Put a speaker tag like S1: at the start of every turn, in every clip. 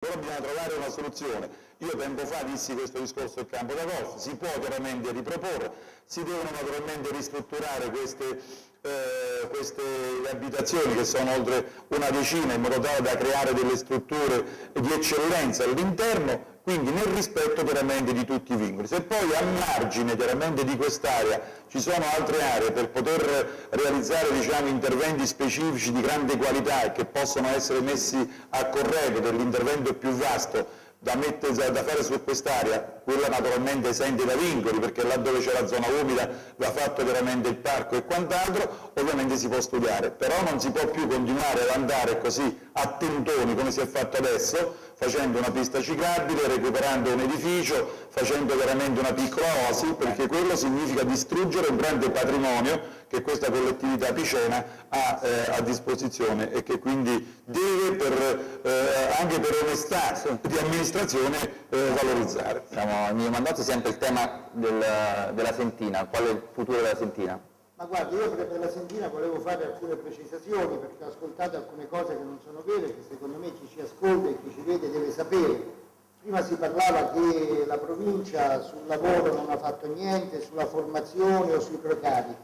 S1: Però bisogna trovare una soluzione. Io tempo fa dissi questo discorso del campo da golf, si può chiaramente riproporre, si devono naturalmente ristrutturare queste abitazioni, che sono oltre una decina, in modo tale da creare delle strutture di eccellenza all'interno, quindi nel rispetto chiaramente di tutti i vincoli. Se poi a margine chiaramente di quest'area ci sono altre aree per poter realizzare interventi specifici di grande qualità e che possono essere messi a corredo dell'intervento più vasto da fare su quest'area, quella naturalmente esente da vincoli, perché laddove c'è la zona umida va fatto chiaramente il parco e quant'altro, ovviamente si può studiare, però non si può più continuare ad andare così a tentoni come si è fatto adesso, facendo una pista ciclabile, recuperando un edificio, facendo veramente una piccola oasi, perché quello significa distruggere un grande patrimonio che questa collettività picena ha a disposizione e che quindi deve, anche per onestà di amministrazione, valorizzare.
S2: Mi domandate sempre il tema della Sentina, qual è il futuro della Sentina?
S3: Ma guardi, io per la Sentina volevo fare alcune precisazioni, perché ho ascoltato alcune cose che non sono vere, che secondo me chi ci ascolta e chi ci vede deve sapere. Prima si parlava che la provincia sul lavoro non ha fatto niente, sulla formazione o sui precari.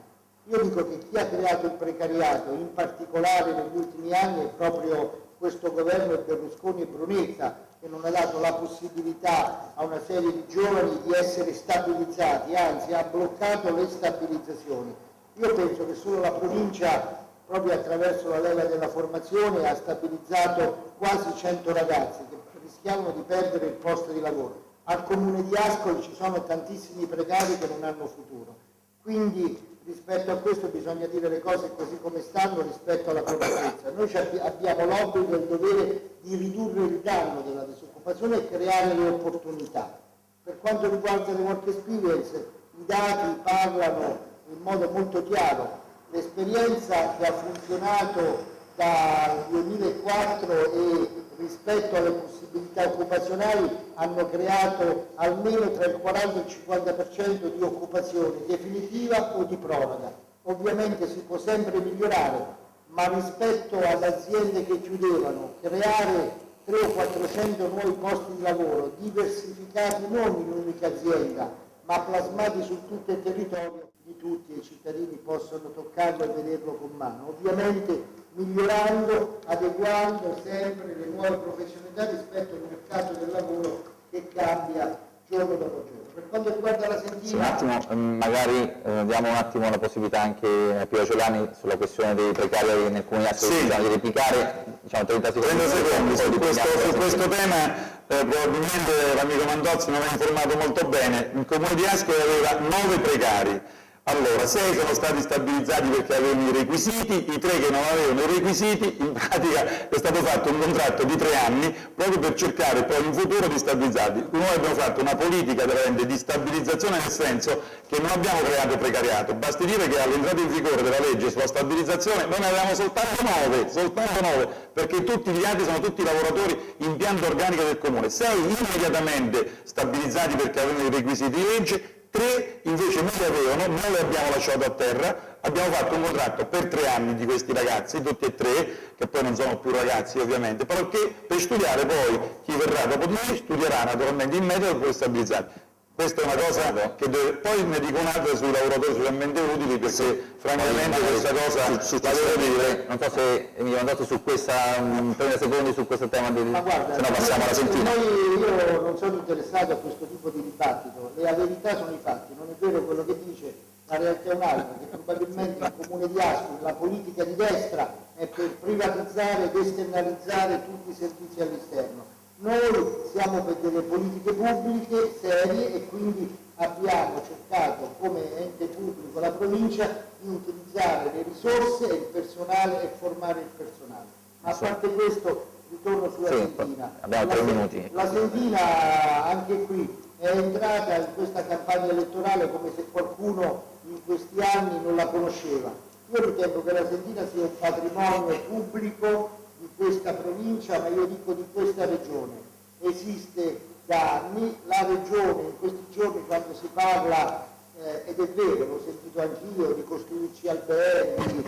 S3: Io dico che chi ha creato il precariato, in particolare negli ultimi anni, è proprio questo governo Berlusconi e Brunetta, che non ha dato la possibilità a una serie di giovani di essere stabilizzati, anzi ha bloccato le stabilizzazioni. Io penso che solo la provincia, proprio attraverso la leva della formazione, ha stabilizzato quasi 100 ragazzi che rischiavano di perdere il posto di lavoro. Al comune di Ascoli ci sono tantissimi precari che non hanno futuro. Quindi rispetto a questo bisogna dire le cose così come stanno rispetto alla concretezza. Noi abbiamo l'obbligo e il dovere di ridurre il danno della disoccupazione e creare le opportunità. Per quanto riguarda le work experience, i dati parlano in modo molto chiaro. L'esperienza che ha funzionato dal 2004 e rispetto alle possibilità occupazionali hanno creato almeno tra il 40 e il 50% di occupazione definitiva o di proroga. Ovviamente si può sempre migliorare, ma rispetto ad aziende che chiudevano, creare 300 o 400 nuovi posti di lavoro diversificati non in un'unica azienda, ma plasmati su tutto il territorio di tutti, e i cittadini possono toccarlo e vederlo con mano. Ovviamente migliorando, adeguando sempre le nuove professionalità rispetto al mercato del lavoro che cambia giorno dopo giorno. Per quanto riguarda la Sentina...
S2: Sì, un attimo, magari diamo un attimo la possibilità anche a Piero Celani sulla questione dei precari nel comune di Ascoli, di replicare 30 secondi.
S1: Su questo tema probabilmente l'amico Mandozzi non ha informato molto bene. Il comune di Ascoli aveva 9 precari. Allora, 6 sono stati stabilizzati perché avevano i requisiti, i 3 che non avevano i requisiti, in pratica è stato fatto un contratto di 3 anni proprio per cercare poi in futuro di stabilizzarli. Noi abbiamo fatto una politica veramente di stabilizzazione, nel senso che non abbiamo creato precariato. Basti dire che all'entrata in vigore della legge sulla stabilizzazione noi ne avevamo soltanto 9, perché tutti gli altri sono tutti lavoratori in pianta organica del comune. 6 immediatamente stabilizzati perché avevano i requisiti di legge, 3 invece non li avevano, non li abbiamo lasciato a terra, abbiamo fatto un contratto per 3 anni di questi ragazzi, tutti e 3, che poi non sono più ragazzi ovviamente, però che per studiare poi chi verrà dopo di noi studierà naturalmente in media e poi stabilizzati. Questa è una cosa che poi ne dico un'altra sui lavoratori socialmente utili, perché francamente questa cosa la devo dire.
S2: Non so se mi mandato su questa 30 secondi su questo tema, se no passiamo alla Sentina.
S3: Io non sono interessato a questo tipo di dibattito, la verità sono i fatti, non è vero quello che dice, la realtà è un'altra, che probabilmente il comune di Ascoli, la politica di destra è per privatizzare ed esternalizzare tutti i servizi all'esterno. Noi siamo per delle politiche pubbliche serie e quindi abbiamo cercato come ente pubblico, la provincia, di utilizzare le risorse e il personale e formare il personale. Ma a parte questo ritorno sulla Sentina.
S2: Abbiamo 3 minuti.
S3: La Sentina anche qui è entrata in questa campagna elettorale come se qualcuno in questi anni non la conosceva. Io ritengo che la Sentina sia un patrimonio pubblico di questa provincia, ma io dico di questa regione. Esiste da anni, la regione in questi giorni quando si parla, ed è vero, l'ho sentito anch'io, di costruirci alberghi,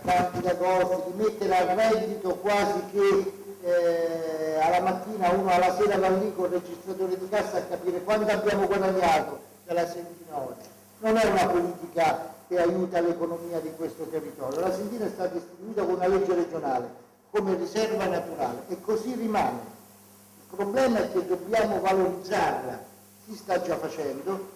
S3: campi da golf, di mettere a reddito quasi che alla mattina uno alla sera va lì con il registratore di cassa a capire quanto abbiamo guadagnato dalla Sendina oggi. Non è una politica che aiuta l'economia di questo territorio. La Sendina è stata istituita con una legge regionale come riserva naturale e così rimane. Il problema è che dobbiamo valorizzarla, si sta già facendo,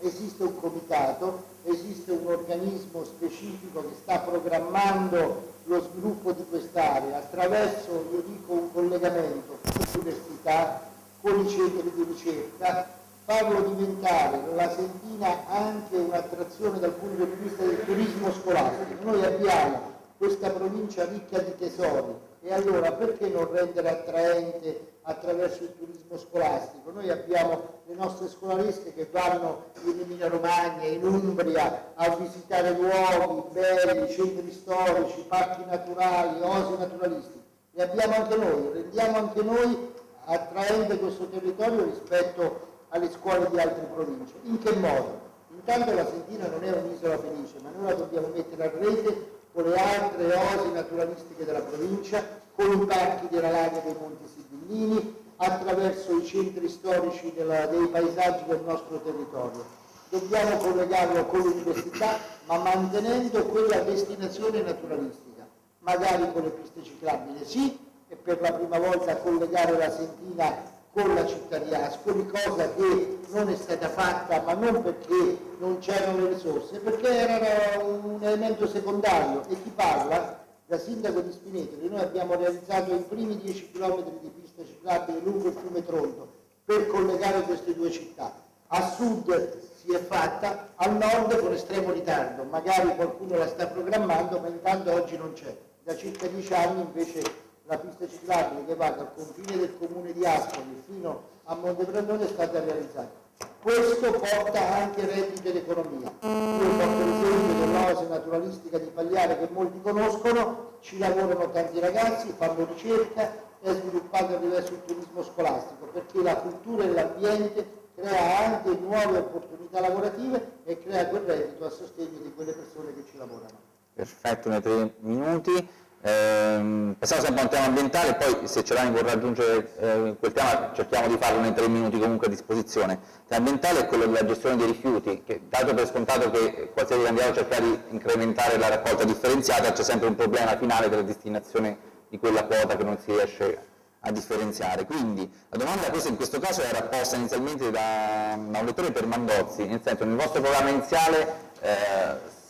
S3: esiste un comitato, esiste un organismo specifico che sta programmando lo sviluppo di quest'area attraverso, io dico, un collegamento con l'università, con i centri di ricerca, farlo diventare la Sendina anche un'attrazione dal punto di vista del turismo scolastico. Noi abbiamo questa provincia ricca di tesori e allora perché non rendere attraente attraverso il turismo scolastico? Noi abbiamo le nostre scolariste che vanno in Emilia Romagna, in Umbria a visitare luoghi belli, centri storici, parchi naturali, oasi naturalistiche. Le abbiamo anche noi, rendiamo anche noi attraente questo territorio rispetto alle scuole di altre province. In che modo? Intanto la Sendina non è un'isola felice, ma noi la dobbiamo mettere a rete con le altre oasi naturalistiche della provincia, con i parchi della Laga dei Monti Sibillini, attraverso i centri storici dei paesaggi del nostro territorio. Dobbiamo collegarlo con l'università, ma mantenendo quella destinazione naturalistica, magari con le piste ciclabili, sì, e per la prima volta collegare la Sendina con la città di Ascoli, cosa che non è stata fatta, ma non perché non c'erano le risorse, perché era un elemento secondario. E chi parla? Da sindaco di Spinetoli, noi abbiamo realizzato i primi 10 km di pista ciclabile lungo il fiume Tronto per collegare queste due città. A sud si è fatta, al nord con estremo ritardo, magari qualcuno la sta programmando, ma intanto oggi non c'è. Da circa 10 anni invece la pista ciclabile che va dal confine del comune di Ascoli fino a Montebrandone è stata realizzata. Questo porta anche reddito ed economia. Io porto l'esempio dell'oasi naturalistica di Pagliare che molti conoscono, ci lavorano tanti ragazzi, fanno ricerca, è sviluppato attraverso il turismo scolastico, perché la cultura e l'ambiente crea anche nuove opportunità lavorative e crea quel reddito a sostegno di quelle persone che ci lavorano.
S2: Perfetto, nei 3 minuti. Passiamo sempre a un tema ambientale, poi se Celani vorrà aggiungere quel tema cerchiamo di farlo nei 3 minuti comunque a disposizione. Il tema ambientale è quello della gestione dei rifiuti, che dato per scontato che qualsiasi candidato cerca di incrementare la raccolta differenziata, c'è sempre un problema finale della destinazione di quella quota che non si riesce a differenziare. Quindi la domanda questa in questo caso era posta inizialmente da un lettore per Mandozzi, nel senso nel vostro programma iniziale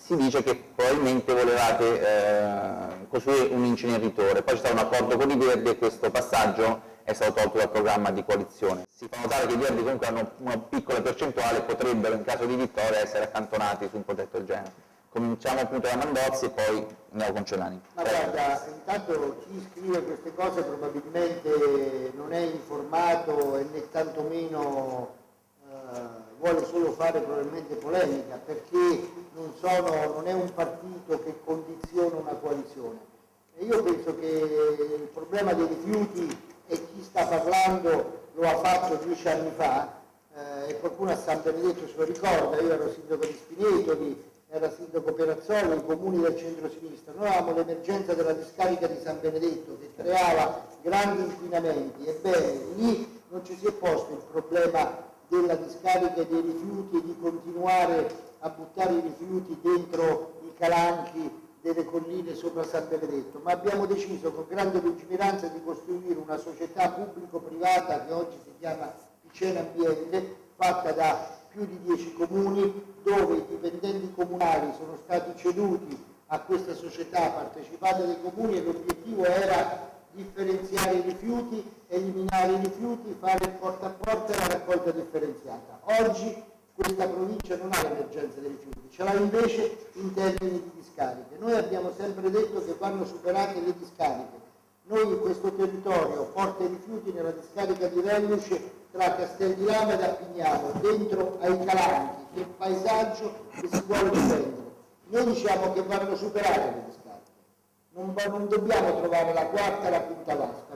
S2: si dice che probabilmente volevate costruire un inceneritore, poi c'è stato un accordo con i Verdi e questo passaggio è stato tolto dal programma di coalizione. Si fa notare che i Verdi comunque hanno una piccola percentuale e potrebbero in caso di vittoria essere accantonati su un progetto del genere. Cominciamo appunto da Mandozzi e poi andiamo con Celani.
S3: Ma guarda, intanto chi scrive queste cose probabilmente non è informato e né tantomeno vuole solo fare probabilmente polemica, perché non è un partito che condiziona una coalizione. E io penso che il problema dei rifiuti, e chi sta parlando lo ha fatto 10 anni fa, e qualcuno a San Benedetto se lo ricorda, io ero sindaco di Spinetoli, era sindaco Perazzolo, i comuni del centro-sinistra, noi avevamo l'emergenza della discarica di San Benedetto che creava grandi inquinamenti, ebbene lì non ci si è posto il problema della discarica dei rifiuti e di continuare a buttare i rifiuti dentro i calanchi delle colline sopra San Benedetto, ma abbiamo deciso con grande lungimiranza di costruire una società pubblico-privata che oggi si chiama Picena Ambiente, fatta da più di 10 comuni, dove i dipendenti comunali sono stati ceduti a questa società partecipata dai comuni e l'obiettivo era differenziare i rifiuti, eliminare i rifiuti, fare il porta a porta e la raccolta differenziata. Oggi questa provincia non ha l'emergenza dei rifiuti, ce l'ha invece in termini di discariche. Noi abbiamo sempre detto che vanno superate le discariche. Noi in questo territorio porta i rifiuti nella discarica di Relluce tra Castel di Lama e Appignano, dentro ai calanchi, che è il paesaggio che si vuole difendere. Noi diciamo che vanno superate le discariche. Non dobbiamo trovare la quarta e la quinta vasca.